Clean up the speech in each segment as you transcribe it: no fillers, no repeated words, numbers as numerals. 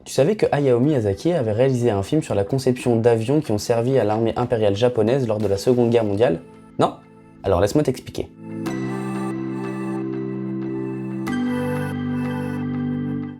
Tu savais que Hayao Miyazaki avait réalisé un film sur la conception d'avions qui ont servi à l'armée impériale japonaise lors de la Seconde Guerre mondiale? Non? Alors laisse-moi t'expliquer.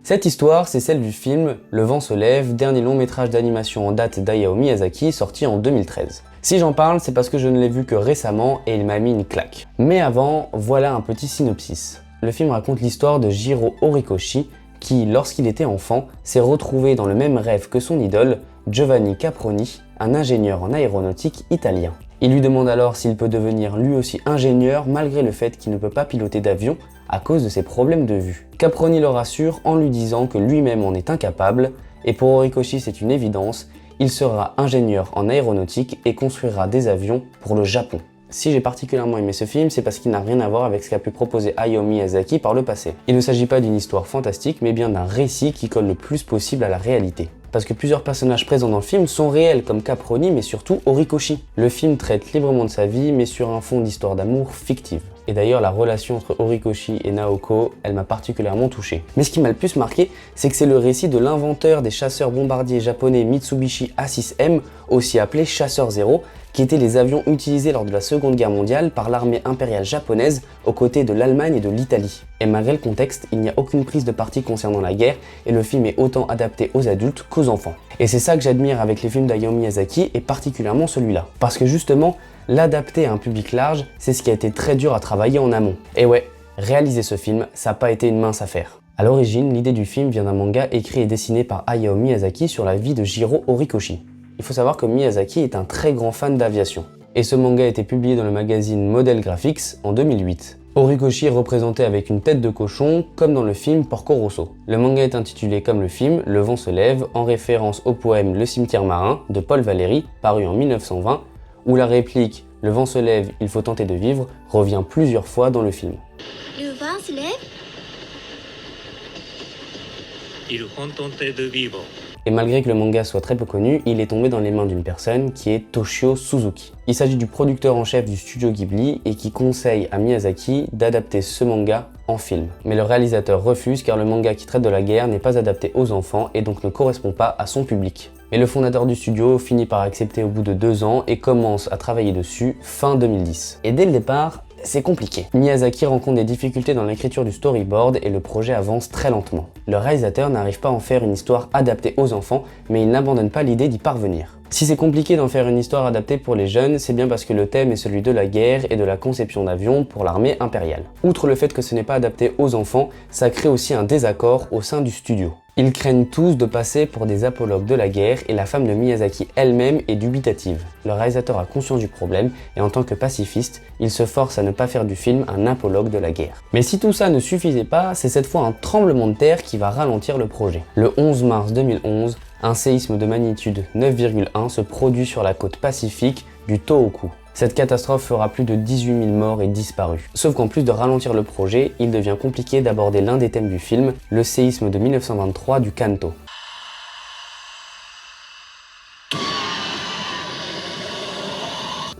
Cette histoire, c'est celle du film Le vent se lève, dernier long métrage d'animation en date d'Hayao Miyazaki, sorti en 2013. Si j'en parle, c'est parce que je ne l'ai vu que récemment et il m'a mis une claque. Mais avant, voilà un petit synopsis. Le film raconte l'histoire de Jiro Horikoshi, qui, lorsqu'il était enfant, s'est retrouvé dans le même rêve que son idole, Giovanni Caproni, un ingénieur en aéronautique italien. Il lui demande alors s'il peut devenir lui aussi ingénieur malgré le fait qu'il ne peut pas piloter d'avion à cause de ses problèmes de vue. Caproni le rassure en lui disant que lui-même en est incapable, et pour Horikoshi c'est une évidence, il sera ingénieur en aéronautique et construira des avions pour le Japon. Si j'ai particulièrement aimé ce film, c'est parce qu'il n'a rien à voir avec ce qu'a pu proposer Hayao Miyazaki par le passé. Il ne s'agit pas d'une histoire fantastique, mais bien d'un récit qui colle le plus possible à la réalité. Parce que plusieurs personnages présents dans le film sont réels, comme Caproni, mais surtout Horikoshi. Le film traite librement de sa vie, mais sur un fond d'histoire d'amour fictive. Et d'ailleurs, la relation entre Horikoshi et Naoko, elle m'a particulièrement touché. Mais ce qui m'a le plus marqué, c'est que c'est le récit de l'inventeur des chasseurs bombardiers japonais Mitsubishi A6M, aussi appelé Chasseur Zero, qui étaient les avions utilisés lors de la Seconde Guerre mondiale par l'armée impériale japonaise aux côtés de l'Allemagne et de l'Italie. Et malgré le contexte, il n'y a aucune prise de parti concernant la guerre et le film est autant adapté aux adultes qu'aux enfants. Et c'est ça que j'admire avec les films d'Hayao Miyazaki et particulièrement celui-là. Parce que justement, l'adapter à un public large, c'est ce qui a été très dur à travailler en amont. Et ouais, réaliser ce film, ça n'a pas été une mince affaire. À l'origine, l'idée du film vient d'un manga écrit et dessiné par Hayao Miyazaki sur la vie de Jiro Horikoshi. Il faut savoir que Miyazaki est un très grand fan d'aviation. Et ce manga a été publié dans le magazine Model Graphics en 2008. Horikoshi est représenté avec une tête de cochon, comme dans le film Porco Rosso. Le manga est intitulé comme le film Le vent se lève, en référence au poème Le cimetière marin de Paul Valéry, paru en 1920, où la réplique « Le vent se lève, il faut tenter de vivre » revient plusieurs fois dans le film. Le vent se lève. Il faut tenter de vivre. Et malgré que le manga soit très peu connu, il est tombé dans les mains d'une personne qui est Toshio Suzuki. Il s'agit du producteur en chef du studio Ghibli et qui conseille à Miyazaki d'adapter ce manga en film. Mais le réalisateur refuse car le manga qui traite de la guerre n'est pas adapté aux enfants et donc ne correspond pas à son public. Mais le fondateur du studio finit par accepter au bout de 2 ans et commence à travailler dessus fin 2010. Et dès le départ, c'est compliqué. Miyazaki rencontre des difficultés dans l'écriture du storyboard et le projet avance très lentement. Le réalisateur n'arrive pas à en faire une histoire adaptée aux enfants, mais il n'abandonne pas l'idée d'y parvenir. Si c'est compliqué d'en faire une histoire adaptée pour les jeunes, c'est bien parce que le thème est celui de la guerre et de la conception d'avions pour l'armée impériale. Outre le fait que ce n'est pas adapté aux enfants, ça crée aussi un désaccord au sein du studio. Ils craignent tous de passer pour des apologues de la guerre et la femme de Miyazaki elle-même est dubitative. Le réalisateur a conscience du problème et en tant que pacifiste, il se force à ne pas faire du film un apologue de la guerre. Mais si tout ça ne suffisait pas, c'est cette fois un tremblement de terre qui va ralentir le projet. Le 11 mars 2011, un séisme de magnitude 9,1 se produit sur la côte pacifique du Tohoku. Cette catastrophe fera plus de 18 000 morts et disparus. Sauf qu'en plus de ralentir le projet, il devient compliqué d'aborder l'un des thèmes du film, le séisme de 1923 du Kanto.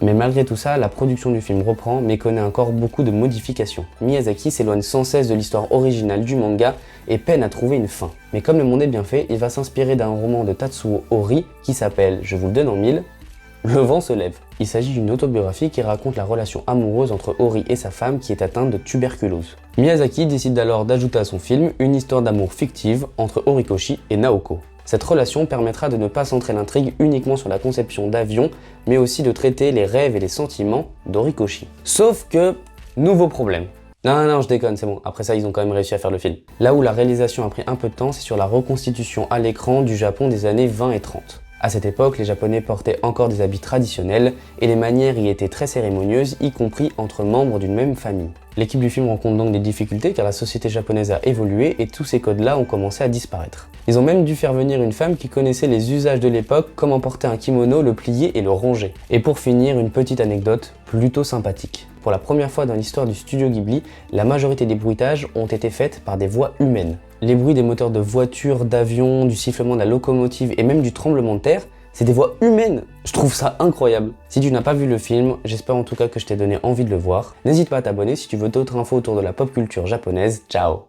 Mais malgré tout ça, la production du film reprend, mais connaît encore beaucoup de modifications. Miyazaki s'éloigne sans cesse de l'histoire originale du manga et peine à trouver une fin. Mais comme le monde est bien fait, il va s'inspirer d'un roman de Tatsuo Ori qui s'appelle, je vous le donne en mille, Le vent se lève. Il s'agit d'une autobiographie qui raconte la relation amoureuse entre Ori et sa femme qui est atteinte de tuberculose. Miyazaki décide alors d'ajouter à son film une histoire d'amour fictive entre Horikoshi et Naoko. Cette relation permettra de ne pas centrer l'intrigue uniquement sur la conception d'avions, mais aussi de traiter les rêves et les sentiments d'Horikoshi. Sauf que, nouveau problème. Non, je déconne, c'est bon. Après ça, ils ont quand même réussi à faire le film. Là où la réalisation a pris un peu de temps, c'est sur la reconstitution à l'écran du Japon des années 20 et 30. À cette époque, les Japonais portaient encore des habits traditionnels et les manières y étaient très cérémonieuses, y compris entre membres d'une même famille. L'équipe du film rencontre donc des difficultés car la société japonaise a évolué et tous ces codes-là ont commencé à disparaître. Ils ont même dû faire venir une femme qui connaissait les usages de l'époque, comment porter un kimono, le plier et le ronger. Et pour finir, une petite anecdote plutôt sympathique. Pour la première fois dans l'histoire du studio Ghibli, la majorité des bruitages ont été faites par des voix humaines. Les bruits des moteurs de voitures, d'avions, du sifflement de la locomotive et même du tremblement de terre, c'est des voix humaines. Je trouve ça incroyable. Si tu n'as pas vu le film, j'espère en tout cas que je t'ai donné envie de le voir. N'hésite pas à t'abonner si tu veux d'autres infos autour de la pop culture japonaise. Ciao!